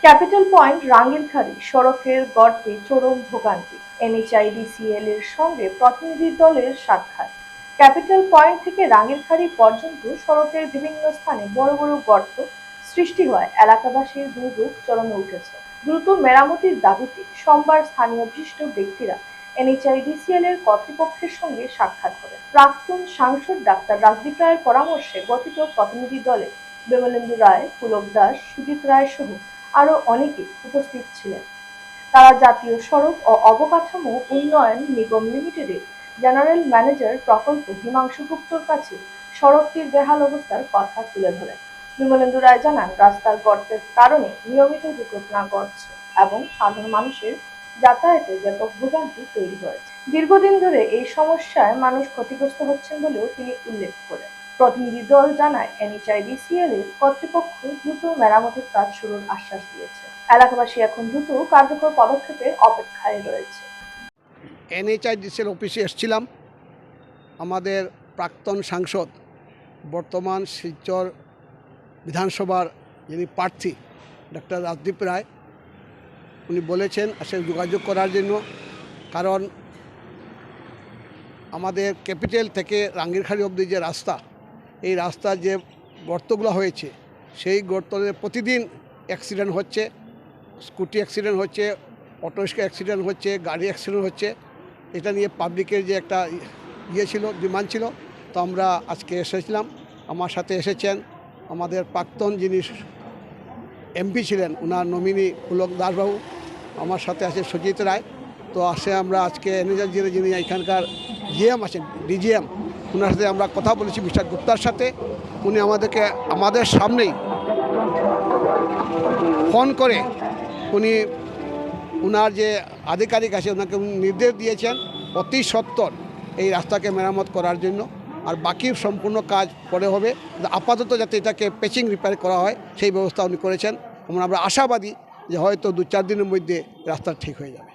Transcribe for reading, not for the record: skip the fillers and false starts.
Capital point Rangirkhari সড়কের গর্তে চরম ভোগান্তি, এনএইচআইডিসিএল এর সঙ্গে প্রতিনিধি দলের সাক্ষাৎ। ক্যাপিটাল পয়েন্ট থেকে রাঙ্গিরখাড়ি পর্যন্ত সড়কের বিভিন্ন স্থানে বড় বড় গর্ত সৃষ্টি হয়, এলাকাবাসীর দুর্ভোগ চরমে উঠেছে। দ্রুত মেরামতির দাবিতে সোমবার স্থানীয় বিশিষ্ট ব্যক্তিরা এনএইচআইডিসিএল এর কর্তৃপক্ষের সঙ্গে সাক্ষাৎ করেন। প্রাক্তন সাংসদ ডাক্তার রাজদীপ রায়ের পরামর্শে গঠিত প্রতিনিধি দলে বিমলেন্দু রায়, পুলক দাস, সুজিত রায় সহ আরো অনেকে উপস্থিত ছিলেন। তারা জাতীয় সড়ক ও অবকাঠামো উন্নয়ন নিগম লিমিটেডের জেনারেল ম্যানেজার প্রকল্প হিমাংশু গুপ্তর কাছে সড়কটির বেহাল অবস্থার কথা তুলে ধরেন। বিমলেন্দু রায় জানান, রাস্তার গর্তের কারণে নিয়মিত দুর্ঘটনা ঘটছে এবং সাধারণ মানুষের যাতায়াতে ব্যাপক ভোগান্তি তৈরি হয়েছে। দীর্ঘদিন ধরে এই সমস্যায় মানুষ ক্ষতিগ্রস্ত হচ্ছেন বলেও তিনি উল্লেখ করেন। প্রতিনিধি দল জানায়, এনএইচআইডিসিএল এর কর্তৃপক্ষ দ্রুত মেরামতের কাজ শুরুর আশ্বাস দিয়েছে। এলাকাবাসী এখন দ্রুত কার্যকর পদক্ষেপের অপেক্ষায় রয়েছে। এনএইচআইডিসিএল অফিসে এসেছিলাম। আমাদের প্রাক্তন সাংসদ, বর্তমান শিলচর বিধানসভার যিনি প্রার্থী ডাক্তার রাজদীপ রায়, উনি বলেছেন আসলে যোগাযোগ করার জন্য। কারণ আমাদের ক্যাপিটাল থেকে রাঙ্গিরখাড়ি অবধি যে রাস্তা, এই রাস্তার যে গর্তগুলো হয়েছে, সেই গর্তে প্রতিদিন অ্যাক্সিডেন্ট হচ্ছে, স্কুটি অ্যাক্সিডেন্ট হচ্ছে, অটো রিক্সা অ্যাক্সিডেন্ট হচ্ছে, গাড়ি অ্যাক্সিডেন্ট হচ্ছে। এটা নিয়ে পাবলিকের যে একটা ছিল, ডিমান্ড ছিল। তো আমরা আজকে এসেছিলাম। আমার সাথে এসেছেন আমাদের প্রাক্তন যিনি এমপি ছিলেন, ওনার নমিনি পুলক দাসবাবু। আমার সাথে আছে সুজিত রায়। তো আমরা আজকে এনএইচআইডিসিএল যিনি এখানকার জিএম আছেন, ডিজিএম, ওনার সাথে আমরা কথা বলেছি, মিস্টার গুপ্তার সাথে। উনি আমাদের সামনেই ফোন করে ওনার যে আধিকারিক আছে, ওনাকে নির্দেশ দিয়েছেন অতি সত্বর এই রাস্তাকে মেরামত করার জন্য। আর বাকি সম্পূর্ণ কাজ পরে হবে, আপাতত যাতে এটাকে পেচিং রিপেয়ার করা হয় সেই ব্যবস্থা উনি করেছেন। আমরা আশাবাদী যে হয়তো 2-4 দিনের মধ্যে রাস্তা ঠিক হয়ে যাবে।